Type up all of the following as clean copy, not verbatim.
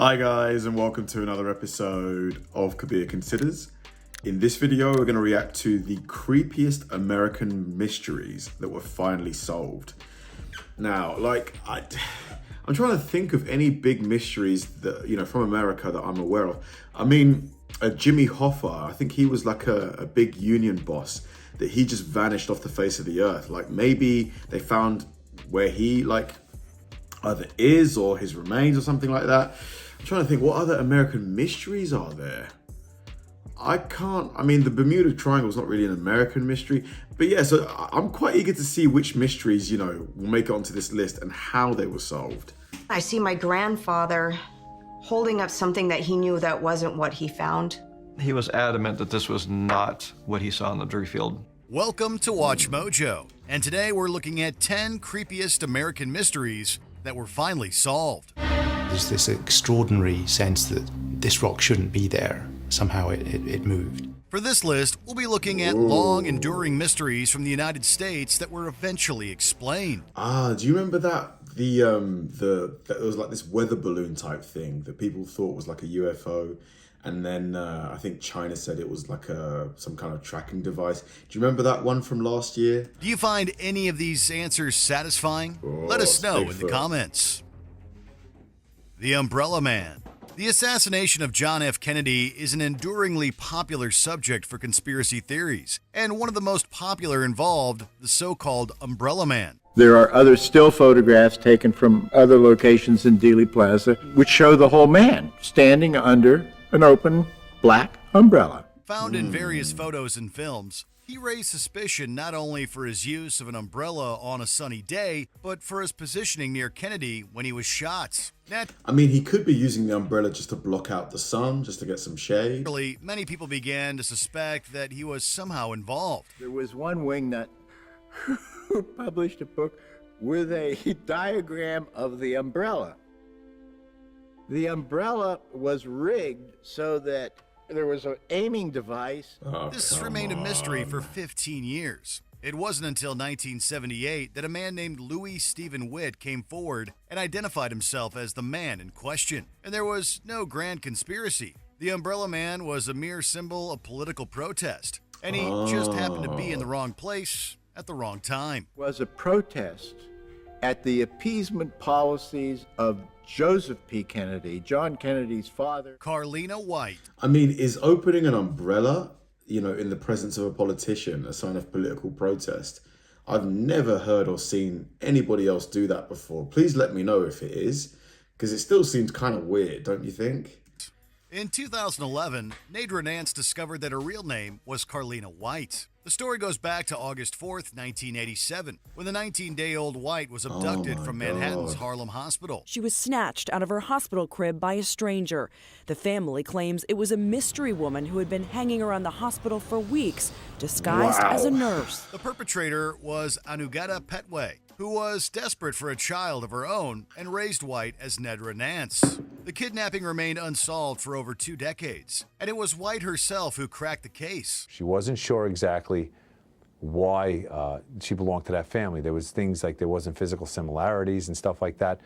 Hi guys, and welcome to another episode of Kabir Considers. In this video, we're going to react to the creepiest American mysteries that were finally solved. Now, I'm trying to think of any big mysteries that, from America that I'm aware of. I mean, Jimmy Hoffa, I think he was like a big union boss that he just vanished off the face of the earth. Like maybe they found where he either is or his remains or something like that. I'm trying to think, what other American mysteries are there? The Bermuda Triangle is not really an American mystery, but yeah, so I'm quite eager to see which mysteries, will make it onto this list and how they were solved. I see my grandfather holding up something that he knew that wasn't what he found. He was adamant that this was not what he saw in the debris field. Welcome to Watch Mojo, and today we're looking at 10 creepiest American mysteries that were finally solved. There's this extraordinary sense that this rock shouldn't be there. Somehow it moved. For this list, we'll be looking at long, enduring mysteries from the United States that were eventually explained. Do you remember that? It was like this weather balloon type thing that people thought was like a UFO. And then I think China said it was like some kind of tracking device. Do you remember that one from last year? Do you find any of these answers satisfying? Let us know in the comments. The Umbrella Man. The assassination of John F. Kennedy is an enduringly popular subject for conspiracy theories, and one of the most popular involved the so-called Umbrella Man. There are other still photographs taken from other locations in Dealey Plaza which show the whole man standing under an open black umbrella. Found in various photos and films, he raised suspicion not only for his use of an umbrella on a sunny day, but for his positioning near Kennedy when he was shot. He could be using the umbrella just to block out the sun, just to get some shade. Many people began to suspect that he was somehow involved. There was one wingnut who published a book with a diagram of the umbrella. The umbrella was rigged so that there was an aiming device. This has remained a mystery for 15 years. It wasn't until 1978 that a man named Louis Stephen Witt came forward and identified himself as the man in question. And there was no grand conspiracy. The Umbrella Man was a mere symbol of political protest, and he just happened to be in the wrong place at the wrong time. It was a protest at the appeasement policies of Joseph P. Kennedy, John Kennedy's father. Carlina White. Is opening an umbrella, in the presence of a politician, a sign of political protest? I've never heard or seen anybody else do that before. Please let me know if it is, because it still seems kind of weird, don't you think? In 2011, Nadra Nance discovered that her real name was Carlina White. The story goes back to August 4th, 1987, when the 19-day-old White was abducted from Manhattan's Harlem Hospital. She was snatched out of her hospital crib by a stranger. The family claims it was a mystery woman who had been hanging around the hospital for weeks, disguised as a nurse. The perpetrator was Anugata Petway, who was desperate for a child of her own and raised White as Nedra Nance. The kidnapping remained unsolved for over 2 decades, and it was White herself who cracked the case. She wasn't sure exactly why she belonged to that family. There was things like there wasn't physical similarities and stuff like that.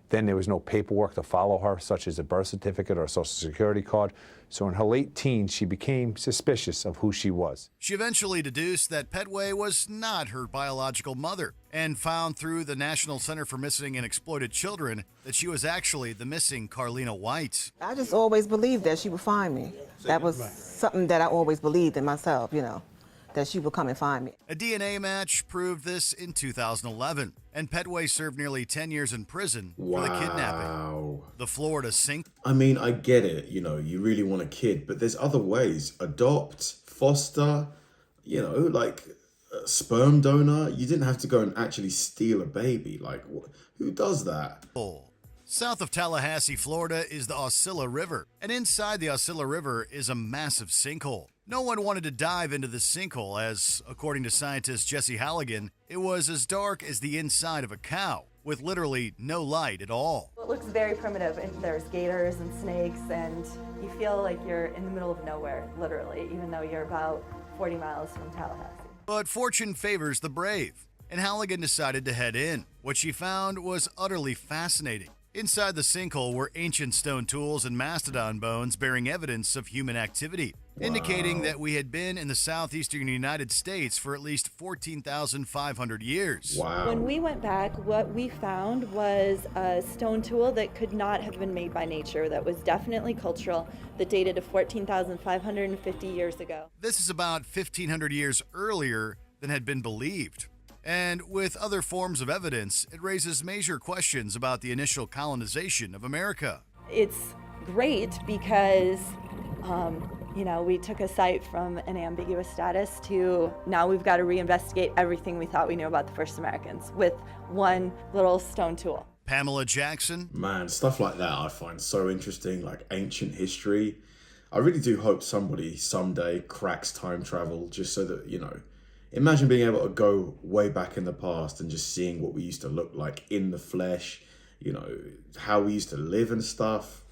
Then there was no paperwork to follow her, such as a birth certificate or a social security card. So in her late teens, she became suspicious of who she was. She eventually deduced that Petway was not her biological mother and found through the National Center for Missing and Exploited Children that she was actually the missing Carlina White. I just always believed that she would find me. That was something that I always believed in myself, that she would come and find me. A DNA match proved this in 2011, and Petway served nearly 10 years in prison for the kidnapping. The Florida sink. I get it, you really want a kid, but there's other ways. Adopt, foster, sperm donor. You didn't have to go and actually steal a baby. Who does that? South of Tallahassee, Florida is the Osceola River, and inside the Osceola River is a massive sinkhole. No one wanted to dive into the sinkhole as, according to scientist Jesse Halligan, it was as dark as the inside of a cow, with literally no light at all. It looks very primitive, and there's gators and snakes, and you feel like you're in the middle of nowhere, literally, even though you're about 40 miles from Tallahassee. But fortune favors the brave, and Halligan decided to head in. What she found was utterly fascinating. Inside the sinkhole were ancient stone tools and mastodon bones bearing evidence of human activity, indicating that we had been in the southeastern United States for at least 14,500 years. Wow. When we went back, what we found was a stone tool that could not have been made by nature, that was definitely cultural, that dated to 14,550 years ago. This is about 1,500 years earlier than had been believed. And with other forms of evidence, it raises major questions about the initial colonization of America. It's great because, we took a site from an ambiguous status to now we've got to reinvestigate everything we thought we knew about the first Americans with one little stone tool. Pamela Jackson. Man, stuff like that I find so interesting, like ancient history. I really do hope somebody someday cracks time travel just so that, imagine being able to go way back in the past and just seeing what we used to look like in the flesh, how we used to live and stuff.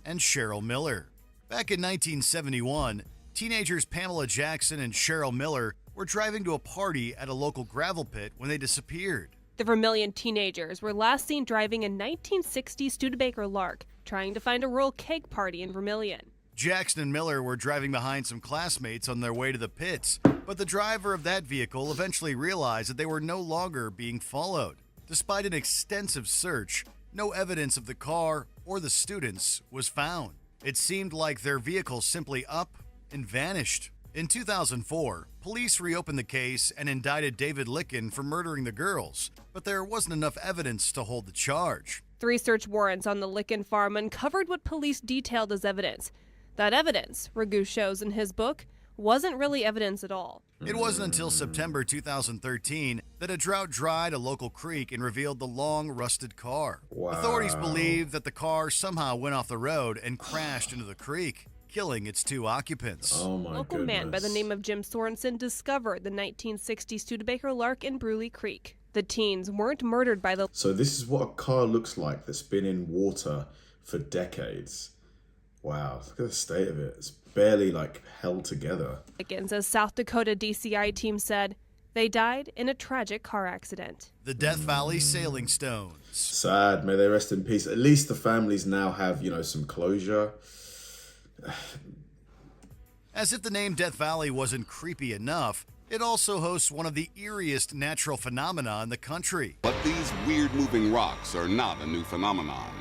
And Cheryl Miller. Back in 1971, teenagers Pamela Jackson and Cheryl Miller were driving to a party at a local gravel pit when they disappeared. The Vermilion teenagers were last seen driving a 1960 Studebaker Lark, trying to find a rural keg party in Vermilion. Jackson and Miller were driving behind some classmates on their way to the pits, but the driver of that vehicle eventually realized that they were no longer being followed. Despite an extensive search, no evidence of the car or the students was found. It seemed like their vehicle simply up and vanished. In 2004, police reopened the case and indicted David Licken for murdering the girls, but there wasn't enough evidence to hold the charge. 3 search warrants on the Licken farm uncovered what police detailed as evidence. That evidence, Raghu shows in his book, wasn't really evidence at all. It wasn't until September 2013 that a drought dried a local creek and revealed the long, rusted car. Wow. Authorities believe that the car somehow went off the road and crashed into the creek, killing its 2 occupants. Oh my Local goodness. man by the name of Jim Sorensen discovered the 1960 Studebaker Lark in Bruley Creek. The teens weren't murdered by the... So this is what a car looks like that's been in water for decades. Wow, look at the state of it. It's barely held together. Lickens, as South Dakota DCI team said, they died in a tragic car accident. The Death Valley Sailing Stones. Sad, may they rest in peace. At least the families now have, some closure. As if the name Death Valley wasn't creepy enough, it also hosts one of the eeriest natural phenomena in the country. But these weird moving rocks are not a new phenomenon.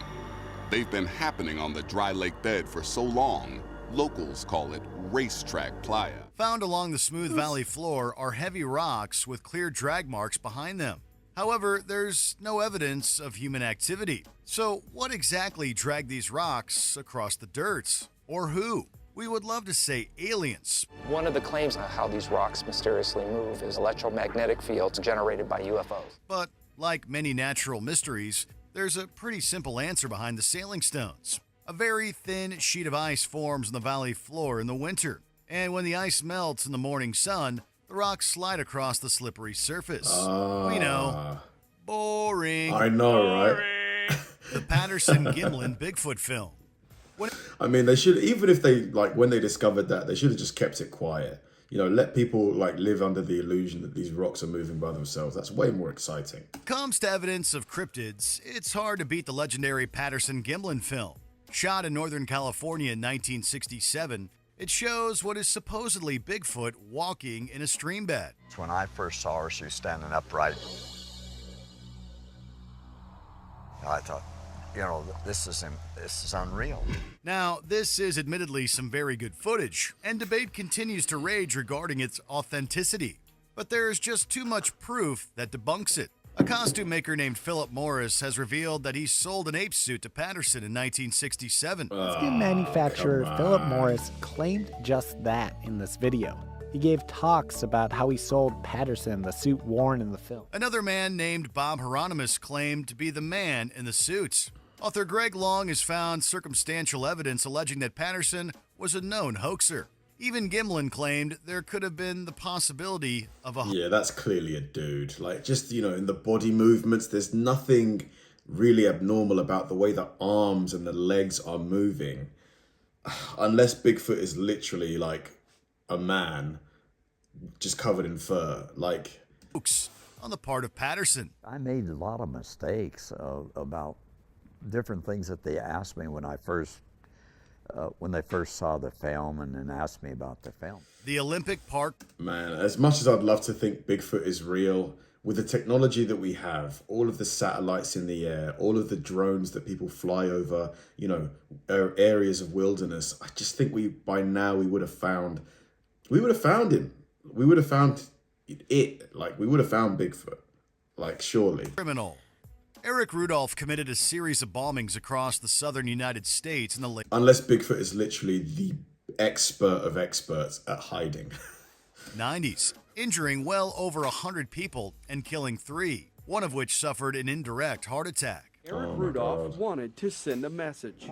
They've been happening on the dry lake bed for so long, locals call it racetrack playa. Found along the smooth valley floor are heavy rocks with clear drag marks behind them. However, there's no evidence of human activity. So what exactly dragged these rocks across the dirt? Or who? We would love to say aliens. One of the claims of how these rocks mysteriously move is electromagnetic fields generated by UFOs. But like many natural mysteries, there's a pretty simple answer behind the sailing stones. A very thin sheet of ice forms on the valley floor in the winter, and when the ice melts in the morning sun, the rocks slide across the slippery surface. We know. Boring. I know, right? The Patterson-Gimlin Bigfoot film. They should, even if they, when they discovered that, they should have just kept it quiet. Let people live under the illusion that these rocks are moving by themselves. That's way more exciting. Comes to evidence of cryptids, it's hard to beat the legendary Patterson-Gimlin film. Shot in Northern California in 1967, it shows what is supposedly Bigfoot walking in a stream bed. When I first saw her, she was standing upright. I thought, this is unreal. Now, this is admittedly some very good footage, and debate continues to rage regarding its authenticity. But there is just too much proof that debunks it. A costume maker named Philip Morris has revealed that he sold an ape suit to Patterson in 1967. Costume manufacturer Philip Morris claimed just that in this video. He gave talks about how he sold Patterson the suit worn in the film. Another man named Bob Hieronymus claimed to be the man in the suit. Author Greg Long has found circumstantial evidence alleging that Patterson was a known hoaxer. Even Gimlin claimed there could have been the possibility of a... Yeah, that's clearly a dude. In the body movements, there's nothing really abnormal about the way the arms and the legs are moving. Unless Bigfoot is literally a man just covered in fur. Hoax on the part of Patterson. I made a lot of mistakes about different things that they asked me when they first saw the film and then asked me about the film. The Olympic Park. Man, as much as I'd love to think Bigfoot is real, with the technology that we have, all of the satellites in the air, all of the drones that people fly over, areas of wilderness, I just think by now we would have found him. We would have found it. Like, we would have found Bigfoot. Like, surely. Criminal. Eric Rudolph committed a series of bombings across the southern United States in the late... Unless Bigfoot is literally the expert of experts at hiding. 90s, injuring well over 100 people and killing 3, one of which suffered an indirect heart attack. Eric Rudolph wanted to send a message.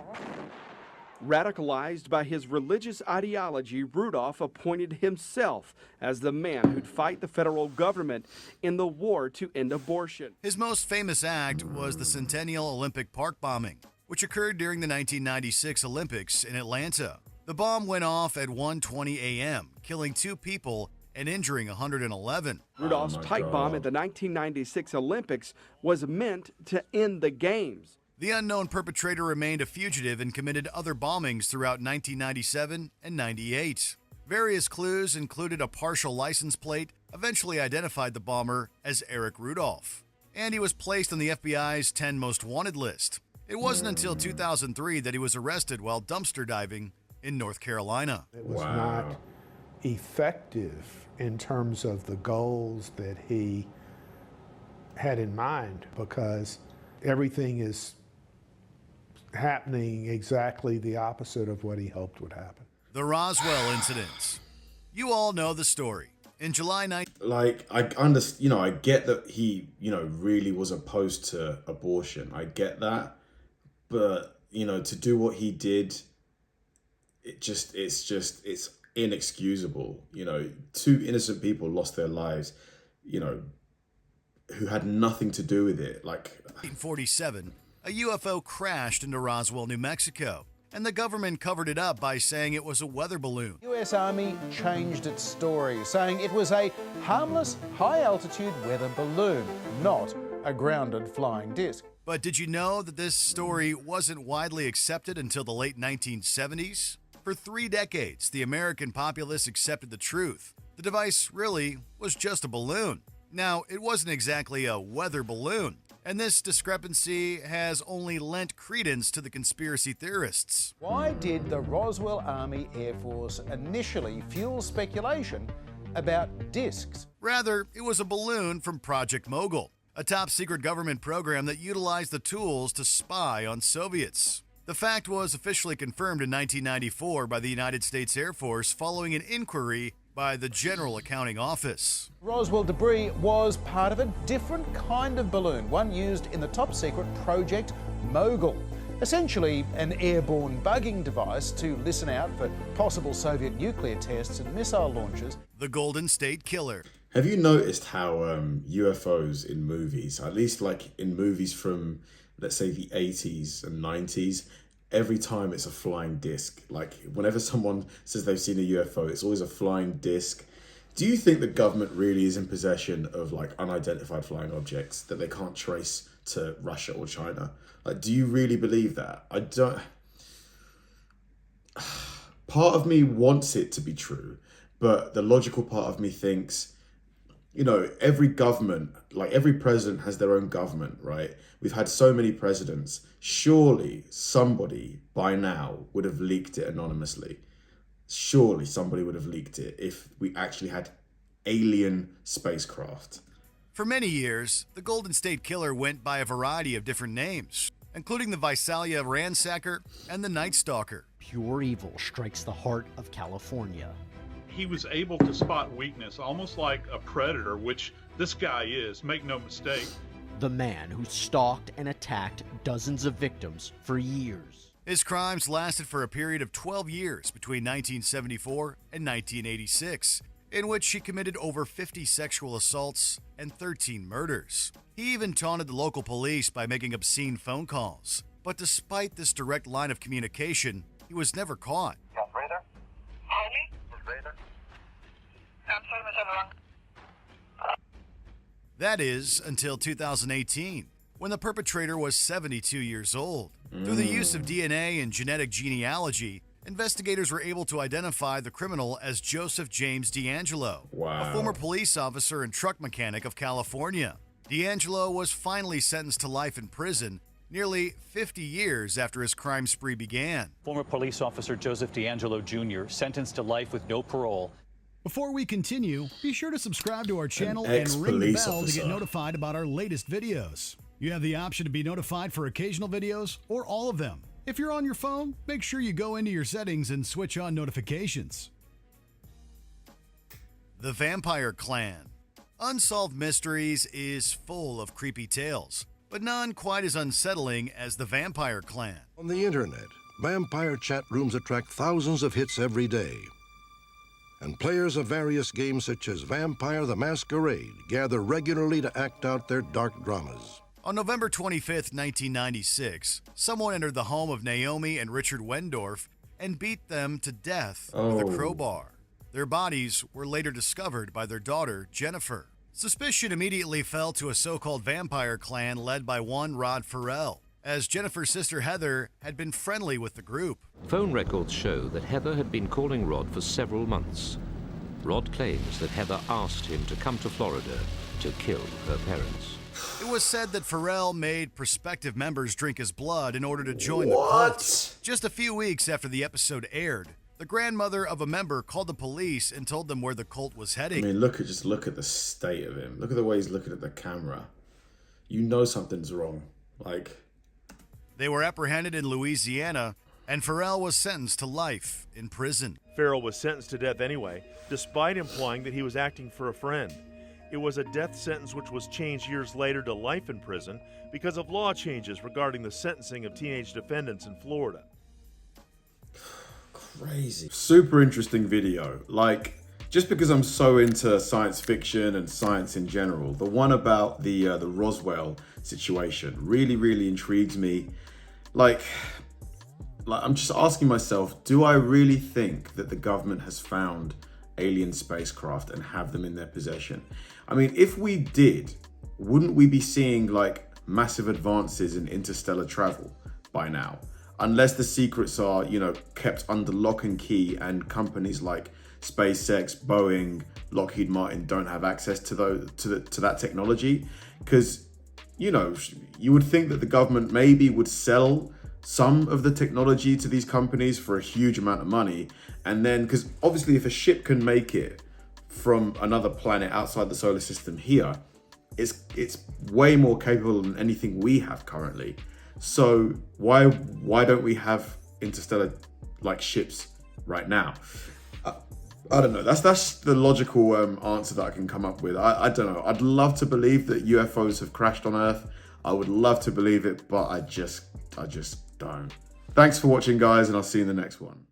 Radicalized by his religious ideology, Rudolph appointed himself as the man who'd fight the federal government in the war to end abortion. His most famous act was the Centennial Olympic Park bombing, which occurred during the 1996 Olympics in Atlanta. The bomb went off at 1:20 a.m., killing 2 people and injuring 111. Rudolph's pipe bomb at the 1996 Olympics was meant to end the games. The unknown perpetrator remained a fugitive and committed other bombings throughout 1997 and 98. Various clues included a partial license plate, eventually identified the bomber as Eric Rudolph, and he was placed on the FBI's 10 most wanted list. It wasn't until 2003 that he was arrested while dumpster diving in North Carolina. It was not effective in terms of the goals that he had in mind, because everything is happening exactly the opposite of what he hoped would happen. The Roswell incident. You all know the story. In July 9th... Like, I understand, I get that he, really was opposed to abortion. I get that. But, to do what he did, it's inexcusable. 2 innocent people lost their lives, who had nothing to do with it. Like, 1947, a UFO crashed into Roswell, New Mexico, and the government covered it up by saying it was a weather balloon. The US Army changed its story, saying it was a harmless, high-altitude weather balloon, not a grounded flying disc. But did you know that this story wasn't widely accepted until the late 1970s? For 3 decades, the American populace accepted the truth. The device really was just a balloon. Now, it wasn't exactly a weather balloon, and this discrepancy has only lent credence to the conspiracy theorists. Why did the Roswell Army Air Force initially fuel speculation about discs? Rather, it was a balloon from Project Mogul, a top-secret government program that utilized the tools to spy on Soviets. The fact was officially confirmed in 1994 by the United States Air Force following an inquiry by the General Accounting Office. Roswell debris was part of a different kind of balloon, one used in the top-secret Project Mogul. Essentially an airborne bugging device to listen out for possible Soviet nuclear tests and missile launches. The Golden State Killer. Have you noticed how UFOs in movies, at least like in movies from, let's say, the 80s and 90s, every time it's a flying disc? Like, whenever someone says they've seen a UFO, it's always a flying disc. Do you think the government really is in possession of, like, unidentified flying objects that they can't trace to Russia or China? Like, do you really believe that? I don't... Part of me wants it to be true, but the logical part of me thinks, every government, like every president has their own government, right? We've had so many presidents. Surely somebody by now would have leaked it anonymously. Surely somebody would have leaked it if we actually had alien spacecraft. For many years, the Golden State Killer went by a variety of different names, including the Visalia Ransacker and the Night Stalker. Pure evil strikes the heart of California. He was able to spot weakness, almost like a predator, which this guy is, make no mistake. The man who stalked and attacked dozens of victims for years. His crimes lasted for a period of 12 years between 1974 and 1986, in which he committed over 50 sexual assaults and 13 murders. He even taunted the local police by making obscene phone calls. But despite this direct line of communication, he was never caught. That is, until 2018. when the perpetrator was 72 years old. Through the use of DNA and genetic genealogy, investigators were able to identify the criminal as Joseph James D'Angelo, a former police officer and truck mechanic of California. D'Angelo was finally sentenced to life in prison nearly 50 years after his crime spree began. Former police officer Joseph D'Angelo Jr. sentenced to life with no parole. Before we continue, be sure to subscribe to our channel and ring the bell to get notified about our latest videos. You have the option to be notified for occasional videos or all of them. If you're on your phone, make sure you go into your settings and switch on notifications. The Vampire Clan. Unsolved Mysteries is full of creepy tales, but none quite as unsettling as the Vampire Clan. On the internet, vampire chat rooms attract thousands of hits every day. And players of various games such as Vampire the Masquerade gather regularly to act out their dark dramas. On November 25th, 1996, someone entered the home of Naomi and Richard Wendorf and beat them to death with a crowbar. Their bodies were later discovered by their daughter, Jennifer. Suspicion immediately fell to a so-called vampire clan led by one Rod Farrell, as Jennifer's sister Heather had been friendly with the group. Phone records show that Heather had been calling Rod for several months. Rod claims that Heather asked him to come to Florida to kill her parents. It was said that Farrell made prospective members drink his blood in order to join the cult. Just a few weeks after the episode aired, the grandmother of a member called the police and told them where the cult was heading. I mean, look at the state of him. Look at the way he's looking at the camera. You know something's wrong. They were apprehended in Louisiana, and Farrell was sentenced to life in prison. Farrell was sentenced to death anyway, despite implying that he was acting for a friend. It was a death sentence which was changed years later to life in prison because of law changes regarding the sentencing of teenage defendants in Florida. Crazy. Super interesting video. Just because I'm so into science fiction and science in general, the one about the Roswell situation really intrigues me. I'm just asking myself, do I really think that the government has found alien spacecraft and have them in their possession? I mean, if we did, wouldn't we be seeing massive advances in interstellar travel by now? Unless the secrets are, kept under lock and key, and companies like SpaceX, Boeing, Lockheed Martin don't have access to that technology. Because, you would think that the government maybe would sell some of the technology to these companies for a huge amount of money. And then, because obviously if a ship can make it from another planet outside the solar system here, it's way more capable than anything we have currently. So why don't we have interstellar ships right now? I don't know. That's the logical answer that I can come up with. I don't know. I'd love to believe that UFOs have crashed on Earth. I would love to believe it, but I just don't. Thanks for watching, guys, and I'll see you in the next one.